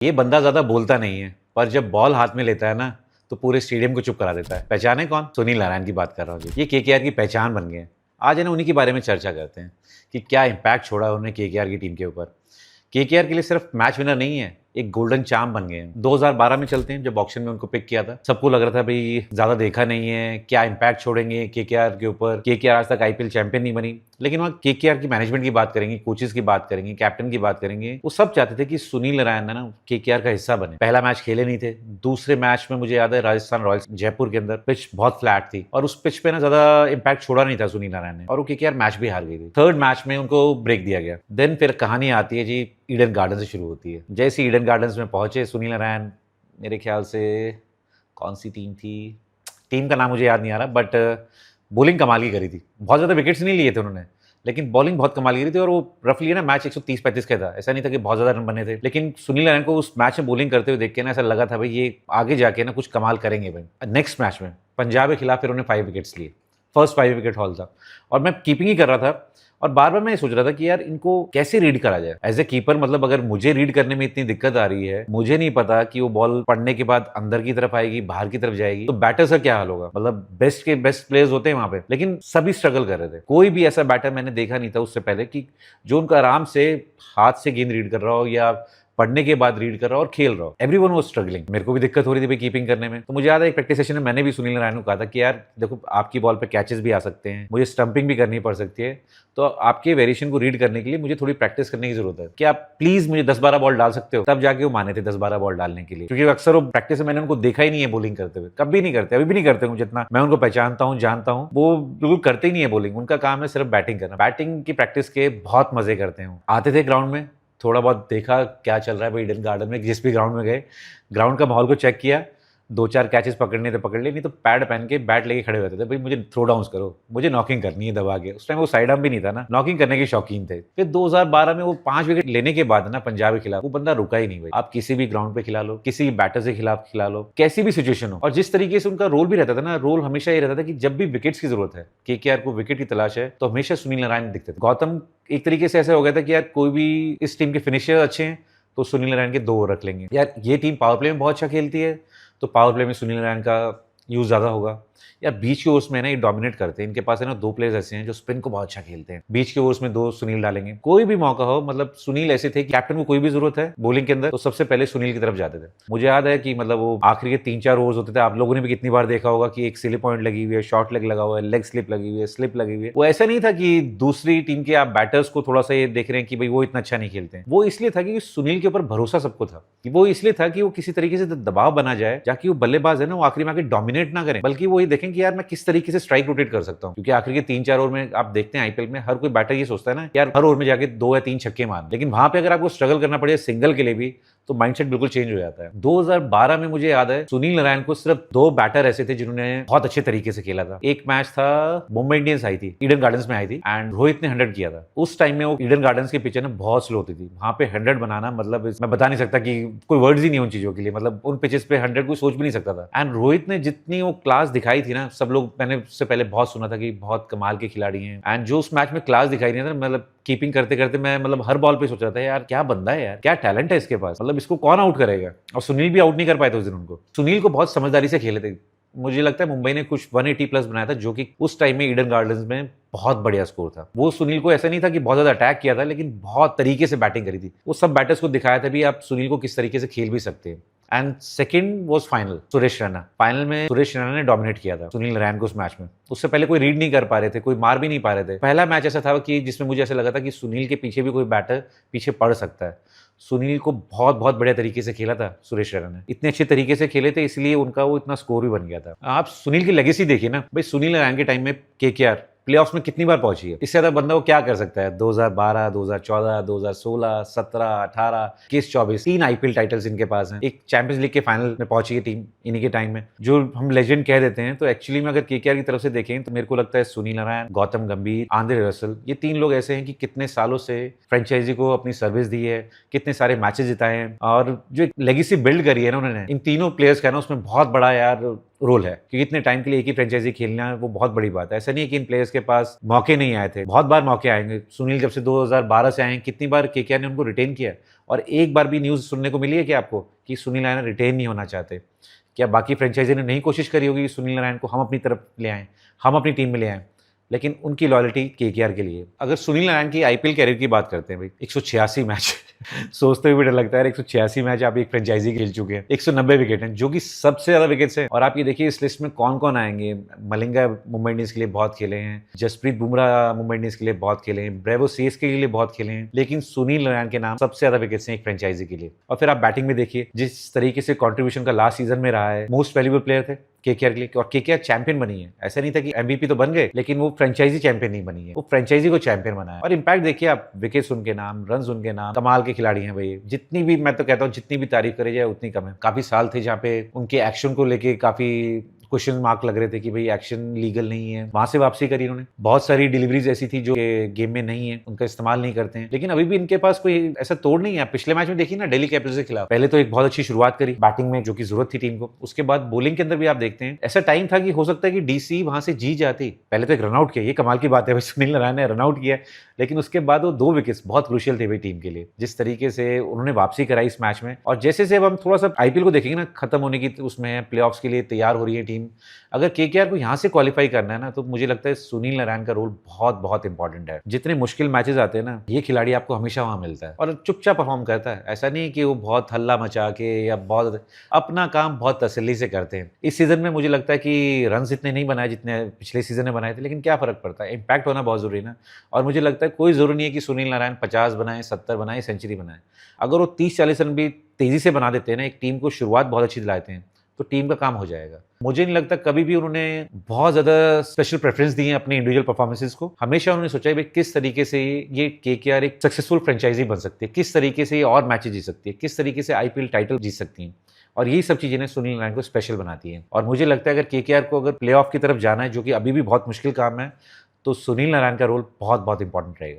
ये बंदा ज्यादा बोलता नहीं है, पर जब बॉल हाथ में लेता है ना तो पूरे स्टेडियम को चुप करा देता है। पहचाने कौन? सुनील नारायण की बात कर रहा हूँ जी। ये केकेआर की पहचान बन गए हैं। आज है ना उन्हीं के बारे में चर्चा करते हैं कि क्या इम्पैक्ट छोड़ा उन्होंने केकेआर की टीम के ऊपर। केकेआर के लिए सिर्फ मैच विनर नहीं है, एक गोल्डन चाम बन गए हैं। 2012 में चलते हैं, जब ऑक्शन में उनको पिक किया था, सबको लग रहा था भाई ज्यादा देखा नहीं है, क्या इम्पैक्ट छोड़ेंगे केकेआर के ऊपर। केकेआर आज तक आईपीएल चैंपियन नहीं बनी, लेकिन वहाँ केकेआर की मैनेजमेंट की बात करेंगे, कोचेस की बात करेंगे, कैप्टन की बात करेंगे, वो सब चाहते थे कि सुनील नारायण ना केकेआर का हिस्सा बने। पहला मैच खेले नहीं थे, दूसरे मैच में मुझे याद है राजस्थान रॉयल्स जयपुर के अंदर पिच बहुत फ्लैट थी और उस पिच पे ना ज्यादा इम्पैक्ट छोड़ा नहीं था सुनील नारायण ने, और वो केकेआर मैच भी हार गई थी। थर्ड मैच में उनको ब्रेक दिया गया। देन फिर कहानी आती है जी, ईडन गार्डन से शुरू होती है। जैसे ईडन गार्डन्स में पहुंचे सुनील नारायण, मेरे ख्याल से कौन सी टीम थी, टीम का नाम मुझे याद नहीं आ रहा, बट बॉलिंग कमाल की करी थी। बहुत ज़्यादा विकेट्स नहीं लिए थे उन्होंने, लेकिन बॉलिंग बहुत कमाल की थी। और वो रफली ना मैच 130-35 का था, ऐसा नहीं था कि बहुत ज़्यादा रन बने थे। लेकिन सुनील नारायण को उस मैच में बॉलिंग करते हुए देख के ना ऐसा लगा था भाई ये आगे जाके ना कुछ कमाल करेंगे भाई। नेक्स्ट मैच में पंजाब के खिलाफ फिर उन्होंने 5 विकेट्स लिए, फर्स्ट 5 विकेट हॉल था, और मैं कीपिंग ही कर रहा था। और बार बार मैं ये सोच रहा था कि यार इनको कैसे रीड करा जाए एज ए कीपर। मतलब अगर मुझे रीड करने में इतनी दिक्कत आ रही है, मुझे नहीं पता कि वो बॉल पड़ने के बाद अंदर की तरफ आएगी, बाहर की तरफ जाएगी, तो बैटर्स का क्या हाल होगा। मतलब बेस्ट के बेस्ट प्लेयर्स होते हैं वहां पे, लेकिन सभी स्ट्रगल कर रहे थे। कोई भी ऐसा बैटर मैंने देखा नहीं था उससे पहले कि जो उनका आराम से हाथ से गेंद रीड कर रहा हो या पढ़ने के बाद रीड कर रहा हो और खेल रहा हो। Everyone was struggling. मेरे को भी दिक्कत हो रही थी भाई कीपिंग करने में। तो मुझे याद है एक प्रैक्टिस सेशन में मैंने भी सुनील नारायण को कहा था कि यार देखो आपकी बॉल पे कैचेस भी आ सकते हैं, मुझे स्टंपिंग भी करनी पड़ सकती है, तो आपके वेरिएशन को रीड करने के लिए मुझे थोड़ी प्रैक्टिस करने की जरूरत है। कि आप प्लीज मुझे 10-12 बॉल डाल सकते हो? तब जाके वो माने थे 10-12 बॉल डालने के लिए, क्योंकि अक्सर वो प्रैक्टिस में मैंने उनको देखा ही नहीं है बॉलिंग करते हुए। कभी नहीं करते, अभी भी नहीं करते हूँ। जितना मैं उनको पहचानता हूँ, जानता हूँ, वो बिल्कुल करते ही नहीं है बॉलिंग। उनका काम है सिर्फ बैटिंग करना। बैटिंग की प्रैक्टिस के बहुत मजे करते हैं। आते थे ग्राउंड में, थोड़ा बहुत देखा क्या चल रहा है भाई ईडन गार्डन में, जिस भी ग्राउंड में गए, ग्राउंड का माहौल को चेक किया, 2-4 कैचेस पकड़ने थे पकड़ लिए, नहीं तो पैड पहन के बैट लेके खड़े होते थे भाई मुझे थ्रो डाउन्स करो, मुझे नॉकिंग करनी है दबा के। उस टाइम वो साइड आर्म भी नहीं था ना, नॉकिंग करने के शौकीन थे। फिर 2012 में वो 5 विकेट लेने के बाद ना पंजाब के खिलाफ वो बंदा रुका ही नहीं भाई। आप किसी भी ग्राउंड पे खिला लो, किसी भी बैटर के खिलाफ खिला लो, कैसी भी सिचुएशन हो। और जिस तरीके से उनका रोल भी रहता था ना, रोल हमेशा ये रहता था कि जब भी विकेट्स की जरूरत है, केकेआर को विकेट की तलाश है, तो हमेशा सुनील नारायण दिखते थे। गौतम एक तरीके से ऐसा हो गया था कि यार कोई भी इस टीम के फिनिशर अच्छे हैं तो सुनील नारायण के 2 ओवर रख लेंगे। यार ये टीम पावर प्ले में बहुत अच्छा खेलती है तो पावर प्ले में सुनील नारायण का यूज ज्यादा होगा। या बीच के ओवर्स में ना ये डोमिनेट करते हैं, इनके पास है ना 2 प्लेयर्स ऐसे हैं जो स्पिन को बहुत अच्छा खेलते हैं। बीच के ओवर्स में 2 सुनील डालेंगे, कोई भी मौका हो। मतलब सुनील ऐसे थे कि कैप्टन को कोई भी जरूरत है बॉलिंग के अंदर तो सबसे पहले सुनील की तरफ जाते थे। मुझे याद है कि मतलब वो आखिरी के 3-4 ओवर्स होते थे, आप लोगों ने भी कितनी बार देखा होगा कि एक सिली पॉइंट लगी हुई है, शॉर्ट लेग लगा हुआ है, लेग स्लिप लगी हुई है, स्लिप लगी हुई है। वो ऐसा नहीं था कि दूसरी टीम के आप बैटर्स को थोड़ा सा ये देख रहे हैं कि भाई वो इतना अच्छा नहीं खेलते हैं। वो इसलिए था कि सुनील के ऊपर भरोसा सबको था, कि वो इसलिए था कि वो किसी तरीके से दबाव बना जाए, जाकि वो बल्लेबाज है ना वो आखिरी में आके डोमिनेट ना करें, बल्कि वो ये देखें कि यार मैं किस तरीके से स्ट्राइक रोटेट कर सकता हूं। क्योंकि आखिर के 3-4 ओवर में आप देखते हैं आईपीएल में हर कोई बैटर ये सोचता है ना यार हर ओवर में जाके 2 या 3 छक्के मार, लेकिन वहां पे अगर आपको स्ट्रगल करना पड़े सिंगल के लिए भी तो माइंडसेट बिल्कुल चेंज हो जाता है। 2012 में मुझे याद है सुनील नारायण को सिर्फ 2 बैटर ऐसे थे जिन्होंने बहुत अच्छे तरीके से खेला था। एक मैच था मुंबई इंडियंस आई थी, ईडन गार्डन्स में आई थी, एंड रोहित ने 100 किया था। उस टाइम में वो ईडन गार्डन्स की पिच ना बहुत स्लो होती थी, वहां पे 100 बनाना मतलब मैं बता नहीं सकता कि कोई वर्ड्स ही नहीं उन चीजों के लिए। मतलब उन पिचेस पे 100 कोई सोच भी नहीं सकता था। एंड रोहित ने जितनी वो क्लास दिखाई थी ना, सब लोग, मैंने उससे पहले बहुत सुना था कि बहुत कमाल के खिलाड़ी हैं, एंड जो उस मैच में क्लास दिखाई थी ना, मतलब कीपिंग करते करते मैं मतलब हर बॉल पे सोच रहा था यार क्या बंदा है यार, क्या टैलेंट है इसके पास, मतलब इसको कौन आउट करेगा। और सुनील भी आउट नहीं कर पाए थे उस दिन उनको। सुनील को बहुत समझदारी से खेले थे। मुझे लगता है मुंबई ने कुछ 180 प्लस बनाया था, जो कि उस टाइम में ईडन गार्डन्स में बहुत बढ़िया स्कोर था। वो सुनील को ऐसा नहीं था कि बहुत ज्यादा अटैक किया था, लेकिन बहुत तरीके से बैटिंग करी थी। वो सब बैटर्स को दिखाया था भी आप सुनील को किस तरीके से खेल भी सकते हैं। And second was final, Suresh Raina. Final में सुरेश रैना ने डोमिनेट किया था सुनील नारायण को उस मैच में। उससे पहले कोई रीड नहीं कर पा रहे थे, कोई मार भी नहीं पा रहे थे। पहला मैच ऐसा था कि जिसमें मुझे ऐसा लगा था कि सुनील के पीछे भी कोई बैटर पीछे पड़ सकता है। सुनील को बहुत बहुत बढ़िया तरीके से खेला था सुरेश रैना ने, इतने अच्छे तरीके से खेले थे इसलिए उनका वो इतना स्कोर भी बन गया था। आप सुनील की लेगेसी देखिए ना भाई, सुनील नारायण के टाइम में केकेआर प्लेऑफ्स में कितनी बार पहुंची है, इससे ज्यादा बंदा वो क्या कर सकता है। 2012, 2014, 2016, 17, 18, 21, 24 3 आईपीएल टाइटल्स इनके पास हैं। एक चैंपियंस लीग के फाइनल में पहुंची है टीम इन्हीं के टाइम में, जो हम लेजेंड कह देते हैं। तो एक्चुअली में अगर केकेआर की तरफ से देखें तो मेरे को लगता है सुनील नारायण, गौतम गंभीर, आंद्रे रसल, ये 3 लोग ऐसे हैं कि कितने सालों से फ्रेंचाइजी को अपनी सर्विस दी है, कितने सारे मैचेस जिताए हैं, और जो एक लेगेसी बिल्ड करी है ना उन्होंने इन तीनों प्लेयर्स का ना, उसमें बहुत बड़ा यार रोल है, क्योंकि इतने टाइम के लिए एक ही फ्रेंचाइजी खेलना वो बहुत बड़ी बात है। ऐसा नहीं है कि इन प्लेयर्स के पास मौके नहीं आए थे, बहुत बार मौके आएंगे। सुनील जब से 2012 से आए हैं, कितनी बार केकेआर ने उनको रिटेन किया, और एक बार भी न्यूज़ सुनने को मिली है कि आपको कि सुनील नारायण रिटेन नहीं होना चाहते? क्या बाकी फ्रेंचाइजी ने नहीं कोशिश करी होगी कि सुनील नारायण को हम अपनी तरफ ले आएँ, हम अपनी टीम में ले आएँ? लेकिन उनकी लॉयल्टी केकेआर के लिए। अगर सुनील नारायण की आईपीएल कैरियर की बात करते हैं भाई, 186 मैच सोचते हुए भी डर लगता है, 186 मैच आप एक फ्रेंचाइजी खेल चुके हैं, 190 विकेट हैं, जो कि सबसे ज्यादा विकेट्स हैं। और आप ये देखिए इस लिस्ट में कौन कौन आएंगे। मलिंगा मुंबई इंडियंस के लिए बहुत खेले हैं, जसप्रीत बुमराह मुंबई इंडियंस के लिए बहुत खेले हैं, ब्रेवो सीएसके के लिए बहुत खेले हैं, लेकिन सुनील नारायण के नाम सबसे ज्यादा विकेट्स हैं एक फ्रेंचाइजी के लिए। और फिर आप बैटिंग में देखिए, जिस तरीके से कॉन्ट्रीब्यूशन का लास्ट सीजन में रहा है, मोस्ट वैल्यूएबल प्लेयर थे केकेआर के लिए, और केकेआर चैंपियन बनी है। ऐसा नहीं था कि एमवीपी तो बन गए, लेकिन वो फ्रेंचाइजी चैंपियन नहीं बनी है, वो फ्रेंचाइजी को चैंपियन बनाया। और इम्पैक्ट देखिए आप, विकेट्स उनके नाम, रन्स उनके नाम, कमाल के खिलाड़ी हैं भाई। जितनी भी, मैं तो कहता हूँ जितनी भी तारीफ करी जाए उतनी कम है। काफी साल थे जहाँ पे उनके एक्शन को लेके काफी क्वेश्चन मार्क लग रहे थे कि भाई एक्शन लीगल नहीं है, वहां से वापसी करी उन्होंने। बहुत सारी डिलीवरीज ऐसी थी जो गेम में नहीं है, उनका इस्तेमाल नहीं करते हैं, लेकिन अभी भी इनके पास कोई ऐसा तोड़ नहीं है। पिछले मैच में देखिए ना, दिल्ली कैपिटल्स के खिलाफ पहले तो एक बहुत अच्छी शुरुआत करी बैटिंग में, जो कि जरूरत थी टीम को। उसके बाद बॉलिंग के अंदर भी आप देखते हैं, ऐसा टाइम था कि हो सकता है कि डीसी वहां से जीत जाती। पहले तो एक रनआउट किया, ये कमाल की बात है भाई, सुनील नारायण ने रनआउट किया, लेकिन उसके बाद वो 2 विकेट्स बहुत क्रूशियल थे भाई टीम के लिए। जिस तरीके से उन्होंने वापसी कराई इस मैच में, और जैसे से अब हम थोड़ा सा आईपीएल को देखेंगे ना, खत्म होने की उसमें प्लेऑफ्स के लिए तैयार हो रही है टीम। अगर केकेआर को यहाँ से क्वालिफाई करना है ना, तो मुझे लगता है सुनील नारायण का रोल बहुत बहुत इंपॉर्टेंट है। जितने मुश्किल मैचेस आते हैं ना, ये खिलाड़ी आपको हमेशा वहां मिलता है और चुपचाप परफॉर्म करता है। ऐसा नहीं कि वो बहुत हल्ला मचा के या बहुत, अपना काम बहुत तसल्ली से करते हैं। इस सीजन में मुझे लगता है कि रन इतने नहीं बनाए जितने पिछले सीजन में बनाए थे, लेकिन क्या फर्क पड़ता है, इंपैक्ट होना बहुत जरूरी है ना। और मुझे लगता है कोई जरूरी नहीं है कि सुनील नारायण 50 बनाए, 70 बनाए, सेंचुरी बनाए। अगर वो 30-40 रन भी तेजी से बना देते हैं ना, एक टीम को शुरुआत बहुत अच्छी दिलाते हैं, तो टीम का काम हो जाएगा। मुझे नहीं लगता कभी भी उन्होंने बहुत ज्यादा स्पेशल प्रेफरेंस दी है अपने इंडिविजुअल परफॉर्मेंसेस को। हमेशा उन्होंने सोचा है भाई किस तरीके से ये केकेआर एक सक्सेसफुल फ्रेंचाइजी बन सकती है, किस तरीके से ये और मैचेस जीत सकती है, किस तरीके से आईपीएल टाइटल जीत सकती है। और यही सब चीजें सुनील नारायण को स्पेशल बनाती हैं। और मुझे लगता है अगर केकेआर को अगर प्लेऑफ की तरफ जाना है, जो कि अभी भी बहुत मुश्किल काम है, तो सुनील नारायण का रोल बहुत बहुत इंपॉर्टेंट रहेगा।